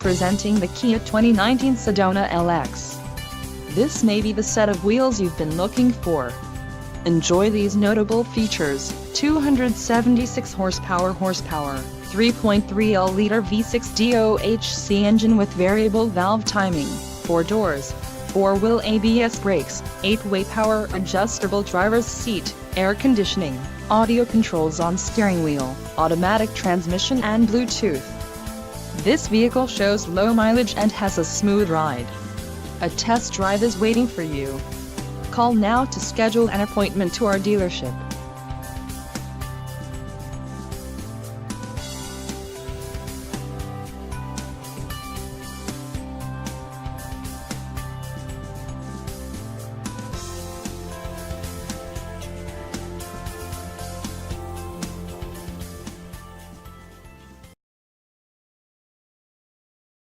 Presenting the Kia 2019 Sedona LX. This may be the set of wheels you've been looking for. Enjoy these notable features: 276 horsepower, 3.3L-liter V6 DOHC engine with variable valve timing, 4 doors, 4-wheel ABS brakes, 8-way power adjustable driver's seat, air conditioning, audio controls on steering wheel, automatic transmission and Bluetooth. This vehicle shows low mileage and has a smooth ride. A test drive is waiting for you. Call now to schedule an appointment to our dealership.